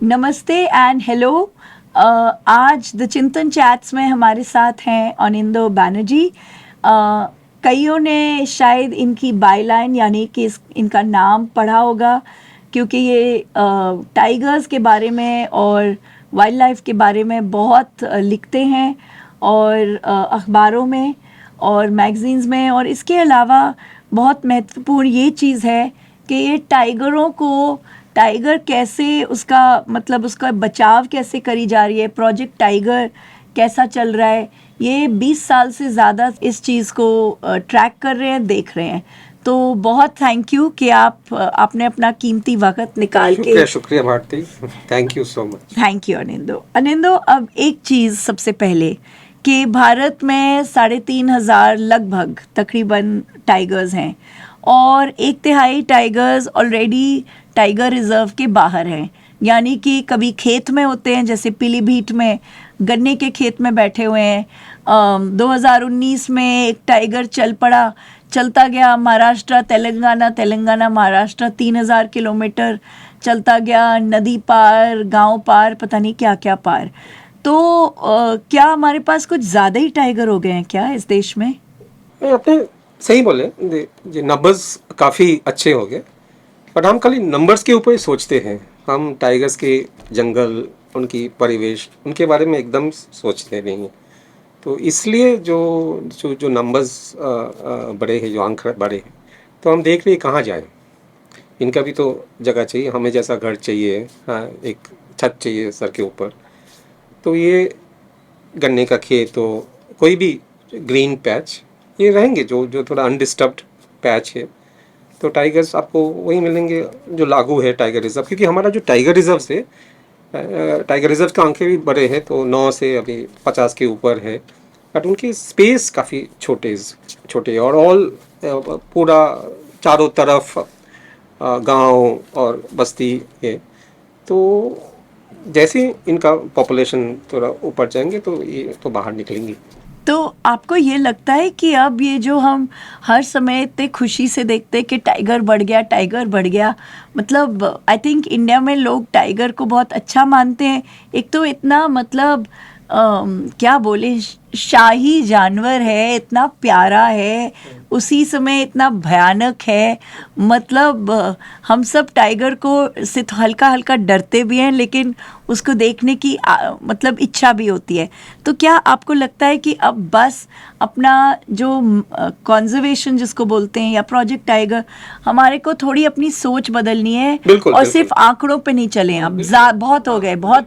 नमस्ते and hello. आज the चिंतन चैट्स में हमारे साथ हैं अनिंदो बैनर्जी। कईयों ने शायद इनकी बायलाइन यानी कि इनका नाम पढ़ा होगा, क्योंकि ये टाइगर्स के बारे में और वाइल्ड लाइफ के बारे में बहुत लिखते हैं और अखबारों में और मैगज़ीन्स में। और इसके अलावा बहुत महत्वपूर्ण ये चीज़ है कि ये टाइगर कैसे उसका मतलब उसका बचाव कैसे करी जा रही है, प्रोजेक्ट टाइगर कैसा चल रहा है, ये 20 साल से ज़्यादा इस चीज़ को ट्रैक कर रहे हैं, देख रहे हैं। तो बहुत थैंक यू कि आपने अपना कीमती वक्त निकाल के। शुक्रिया Bharti, thank you so much. Thank you Anindo. अब एक चीज़ सबसे पहले कि भारत में 3,500 लगभग तकरीबन टाइगर्स हैं और 1/3 टाइगर्स ऑलरेडी टाइगर रिजर्व के बाहर हैं, यानी कि कभी खेत में होते हैं, जैसे पीलीभीत में गन्ने के खेत में बैठे हुए हैं। 2019 में एक टाइगर चलता गया महाराष्ट्र तेलंगाना महाराष्ट्र 3,000 किलोमीटर चलता गया, नदी पार, गांव पार, पता नहीं क्या क्या पार। तो क्या हमारे पास कुछ ज़्यादा ही टाइगर हो गए हैं क्या इस देश में? आपने सही बोले, ये नंबर्स काफ़ी अच्छे हो गए, बट हम खाली नंबर्स के ऊपर ही सोचते हैं। हम टाइगर्स के जंगल, उनकी परिवेश, उनके बारे में एकदम सोचते नहीं हैं। तो इसलिए जो जो जो नंबर्स बड़े हैं, जो आंकड़े बड़े हैं, तो हम देख रहे हैं कहाँ जाए। इनका भी तो जगह चाहिए, हमें जैसा घर चाहिए, हाँ, एक छत चाहिए सर के ऊपर। तो ये गन्ने का खेत हो, कोई भी ग्रीन पैच, ये रहेंगे जो जो थोड़ा अनडिस्टर्ब्ड पैच है। तो टाइगर्स आपको वही मिलेंगे जो लागू है टाइगर रिजर्व, क्योंकि हमारा जो टाइगर रिजर्व से टाइगर रिजर्व का आंखें भी बड़े हैं, तो 9 से अभी 50 के ऊपर है, बट उनकी स्पेस काफ़ी छोटे और ऑल पूरा चारों तरफ गांव और बस्ती है। तो जैसे इनका पॉपुलेशन थोड़ा ऊपर जाएंगे तो ये तो बाहर निकलेंगी। तो आपको ये लगता है कि अब ये जो हम हर समय इतने खुशी से देखते हैं कि टाइगर बढ़ गया, मतलब आई थिंक इंडिया में लोग टाइगर को बहुत अच्छा मानते हैं। एक तो इतना मतलब क्या बोले, शाही जानवर है, इतना प्यारा है, उसी समय इतना भयानक है। मतलब हम सब टाइगर को से तो हल्का हल्का डरते भी हैं, लेकिन उसको देखने की मतलब इच्छा भी होती है। तो क्या आपको लगता है कि अब बस अपना जो कंजर्वेशन जिसको बोलते हैं या प्रोजेक्ट टाइगर, हमारे को थोड़ी अपनी सोच बदलनी है और सिर्फ आंकड़ों पे नहीं चले, अब बहुत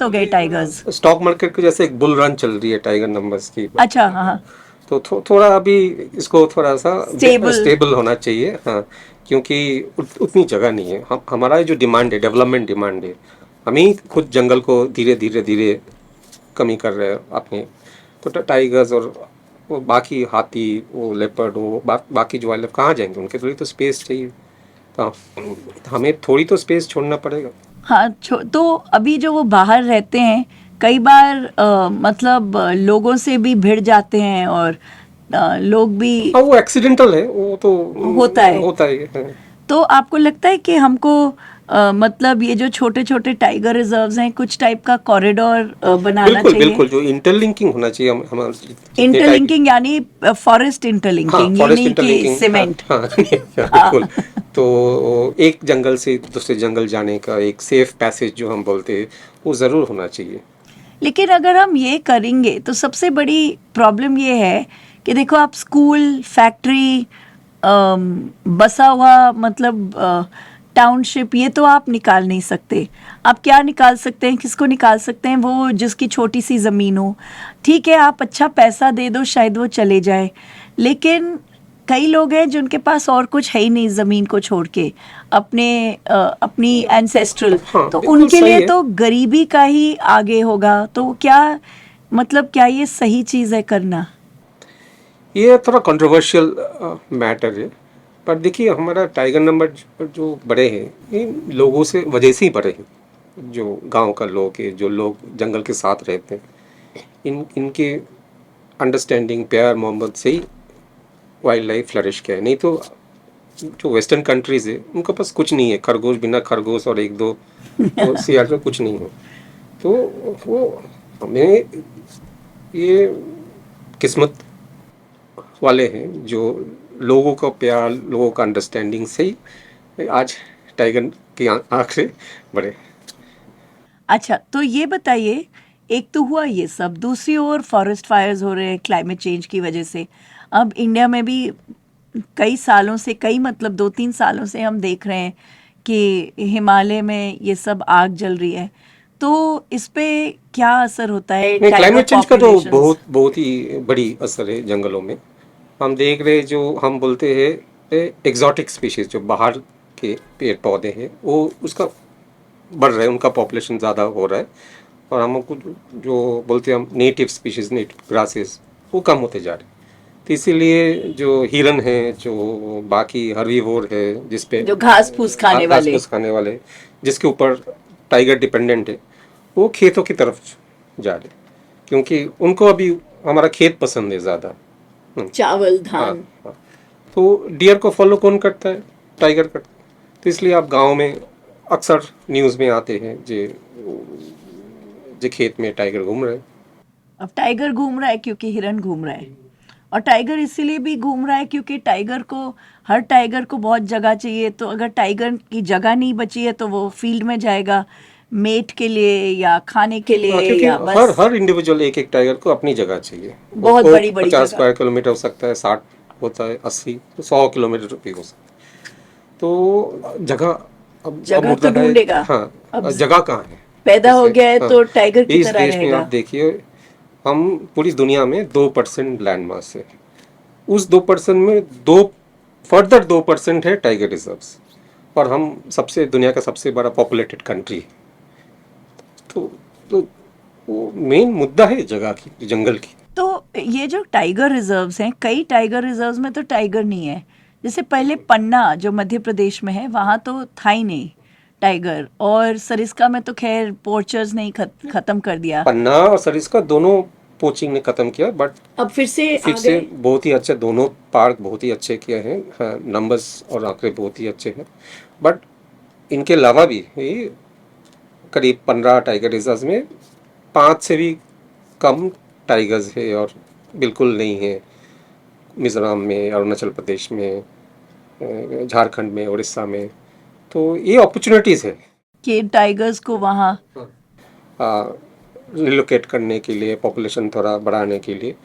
हो गए टाइगर्स। स्टॉक मार्केट की जैसे एक बुल रन चल रही है टाइगर नंबर्स की। अच्छा, हाँ। तो थोड़ा अभी इसको थोड़ा सा स्टेबल होना चाहिए, हाँ, क्योंकि उतनी जगह नहीं है। हमारा जो डिमांड है, डेवलपमेंट डिमांड है, हम ही खुद जंगल को धीरे कमी कर रहे हैं अपने। तो टाइगर्स और वो बाकी हाथी, वो लेपर्ड, वो बाकी जो वाइल्ड लाइफ कहाँ जाएंगे, उनके लिए तो स्पेस चाहिए। तो हमें थोड़ी तो स्पेस छोड़ना पड़ेगा। हाँ, तो अभी जो वो बाहर रहते हैं, कई बार मतलब लोगों से भी भिड़ जाते हैं और लोग भी। हाँ, वो एक्सीडेंटल है, वो तो होता है। तो आपको लगता है कि हमको मतलब ये जो छोटे छोटे टाइगर रिजर्व्स हैं, कुछ टाइप का कॉरिडोर बनाना चाहिए? बिल्कुल, जो इंटरलिंकिंग होना चाहिए इंटरलिंकिंग यानी फॉरेस्ट इंटरलिंकिंग, ये नहीं कि सीमेंट। हाँ, बिल्कुल। तो एक जंगल से दूसरे जंगल जाने का एक सेफ पैसेज जो हम बोलते हैं, वो ज़रूर होना चाहिए। लेकिन अगर हम ये करेंगे तो सबसे बड़ी प्रॉब्लम ये है कि देखो, आप स्कूल, फैक्ट्री, बसा हुआ मतलब टाउनशिप, ये तो आप निकाल नहीं सकते। आप क्या निकाल सकते हैं, किसको निकाल सकते हैं? वो जिसकी छोटी सी ज़मीन हो, ठीक है, आप अच्छा पैसा दे दो, शायद वो चले जाए। लेकिन कई लोग हैं जिनके पास और कुछ है ही नहीं ज़मीन को छोड़ के, अपनी एंसेस्ट्रल, तो उनके लिए तो गरीबी का ही आगे होगा। तो क्या मतलब, क्या ये सही चीज़ है करना? ये थोड़ा कंट्रोवर्शियल मैटर है, पर देखिए हमारा टाइगर नंबर जो बड़े हैं, ये लोगों से वजह से ही बड़े हैं। जो गांव का लोग है, जो लोग जंगल के साथ रहते हैं, इनके अंडरस्टैंडिंग, प्यार मोहब्बत से ही वाइल्ड लाइफ फ्लरिश किया है। नहीं तो जो वेस्टर्न कंट्रीज है उनके पास कुछ नहीं है, खरगोश बिना खरगोश और एक दो तो सियार में कुछ नहीं है। तो वो हमें ये किस्मत वाले हैं जो लोगों का प्यार, लोगों का अंडरस्टैंडिंग से ही आज टाइगर की आँख से बड़े। अच्छा, तो ये बताइए, एक तो हुआ ये सब, दूसरी ओर फॉरेस्ट फायर्स हो रहे हैं क्लाइमेट चेंज की वजह से। अब इंडिया में भी कई सालों से, कई मतलब 2-3 सालों से हम देख रहे हैं कि हिमालय में ये सब आग जल रही है। तो इस पे क्या असर होता है नहीं, टाइगर क्लाइमेट चेंज का तो पॉपुलेशंस? बहुत ही बड़ी असर है जंगलों में। हम देख रहे जो हम बोलते हैं एग्जॉटिक स्पीशीज, जो बाहर के पेड़ पौधे हैं वो उसका बढ़ रहा है, उनका पॉपुलेशन ज़्यादा हो रहा है। और हमको जो बोलते हैं हम नेटिव स्पीशीज, नेटिव ग्रासेस, वो कम होते जा रहे हैं। तो इसीलिए जो हिरन है, जो बाकी हर्बीवोर है, जिसपे जो घास फूस खाने घास वाले। फूस खाने वाले, जिसके ऊपर टाइगर डिपेंडेंट है, वो खेतों की तरफ जा रहे हैं, क्योंकि उनको अभी हमारा खेत पसंद है ज़्यादा। चावल, हाँ धान। हाँ। तो डियर को फॉलो कौन करता है? टाइगर करता है। तो इसलिए आप गांव में अक्सर न्यूज़ में आते हैं जे खेत में टाइगर घूम रहे हैं। अब टाइगर घूम रहा है क्योंकि हिरन घूम रहा है, और टाइगर इसीलिए भी घूम रहा है क्योंकि टाइगर को, हर टाइगर को बहुत जगह चाहिए। तो अगर टाइगर की जगह नहीं बची है तो वो फील्ड में जाएगा मेट के लिए या खाने के हाँ, लिए, क्योंकि या हर बस हर इंडिविजुअल एक एक टाइगर को अपनी जगह चाहिए। बहुत वो बड़ी बड़ी 50 जगह। स्क्वायर किलोमीटर हो सकता है, 60 होता है, 80 तो 100 किलोमीटर भी हो सकता है। तो जगह अब जगह तो मुद्दा है। ढूंढेगा। अब हाँ, जगह कहाँ है? पैदा हो जैसे गया है हाँ, तो टाइगर की इस तरह देश में आप रहेगा। देखिए, हम पूरी दुनिया में 2% लैंड मास है। उस 2% में दो फर्दर 2% है टाइगर रिजर्व्स, और हम सबसे दुनिया का सबसे बड़ा पॉपुलेटेड कंट्री है। तो तो वो मेन मुद्दा है जगह की, जंगल की। तो ये जो टाइगर रिजर्व्स हैं, कई टाइगर रिजर्व्स में तो टाइगर नहीं है। जैसे पहले पन्ना जो मध्य प्रदेश में है, वहाँ तो था ही नहीं टाइगर। और सरिस्का में तो खैर पोर्चर्स नहीं खत्म कर दिया। पन्ना और सरिस्का दोनों पोचिंग ने खत्म किया, बट अब फिर से फिर आ से गए। बहुत ही अच्छे दोनों पार्क बहुत ही अच्छे किए हैं। हाँ, नंबर्स और आंकड़े बहुत ही अच्छे हैं। बट इनके अलावा भी ये करीब 15 टाइगर रिजर्व में 5 से भी कम टाइगर्स है, और बिल्कुल नहीं है मिजोरम में, अरुणाचल प्रदेश में, झारखंड में, उड़ीसा में। तो ये अपॉर्चुनिटीज़ है कि टाइगर्स को वहाँ। रिलोकेट करने के लिए, पॉपुलेशन थोड़ा बढ़ाने के लिए।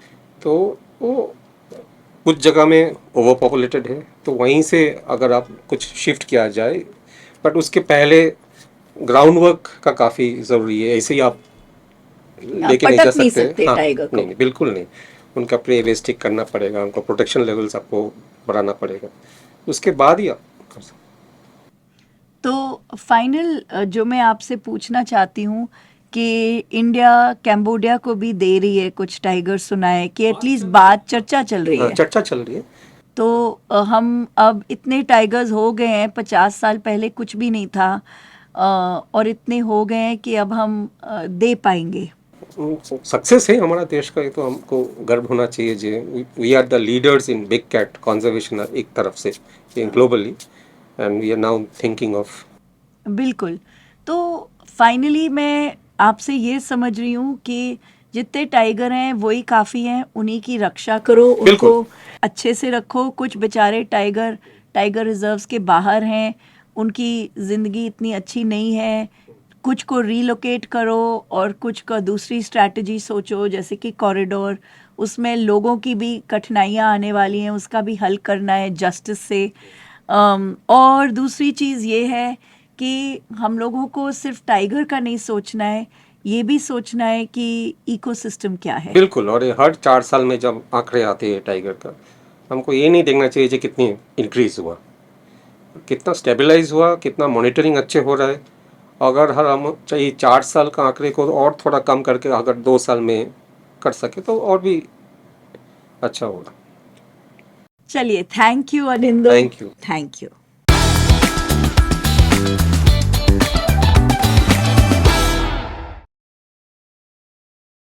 तो वो कुछ जगह में ओवर पॉपुलेटेड है, तो वहीं से अगर आप कुछ शिफ्ट किया जाए, बट उसके पहले ग्राउंड वर्क का काफ़ी ज़रूरी है। ऐसे ही आप आप लेके नहीं जा पटक नहीं सकते। सकते हाँ, टाइगर नहीं को। नहीं, बिल्कुल नहीं। उनका प्रे रेस्ट्रिक्ट करना पड़ेगा, उनका प्रोटेक्शन लेवल्स आपको बढ़ाना पड़ेगा, उसके बाद ही आप कर सकते। तो फाइनल जो मैं आपसे पूछना चाहती हूँ कि इंडिया कैम्बोडिया को भी दे रही है कुछ टाइगर, सुना है कि एटलीस्ट बात चर्चा चल रही हाँ, है। चर्चा चल रही है। तो हम अब इतने टाइगर्स हो गए हैं, 50 साल पहले कुछ भी नहीं था। और इतने हो गए हैं कि अब हम दे पाएंगे। सक्सेस है हमारा देश का, ये तो हमको गर्व होना चाहिए। जे we are the leaders in big cat conservation एक तरफ से globally, and we are now thinking of. बिल्कुल। तो फाइनली मैं आपसे ये समझ रही हूँ कि जितने टाइगर हैं वही काफ़ी हैं, उन्हीं की रक्षा करो, उनको बिल्कुल। अच्छे से रखो। कुछ बेचारे टाइगर टाइगर रिजर्व्स के बाहर हैं, उनकी ज़िंदगी इतनी अच्छी नहीं है। कुछ को रीलोकेट करो और कुछ का दूसरी स्ट्रैटेजी सोचो, जैसे कि कॉरिडोर। उसमें लोगों की भी कठिनाइयाँ आने वाली हैं, उसका भी हल करना है जस्टिस से। और दूसरी चीज़ ये है कि हम लोगों को सिर्फ टाइगर का नहीं सोचना है, ये भी सोचना है कि इकोसिस्टम क्या है। बिल्कुल, और ये हर 4 साल में जब आंकड़े आते हैं टाइगर का, हमको ये नहीं देखना चाहिए कि कितनी इंक्रीज हुआ, कितना स्टेबलाइज हुआ, कितना मॉनिटरिंग अच्छे हो रहा है। अगर हर हम चाहिए 4 साल का आंकड़े को और थोड़ा कम करके अगर 2 साल में कर सके तो और भी अच्छा होगा। चलिए, thank you Anindo. Thank you. Thank you.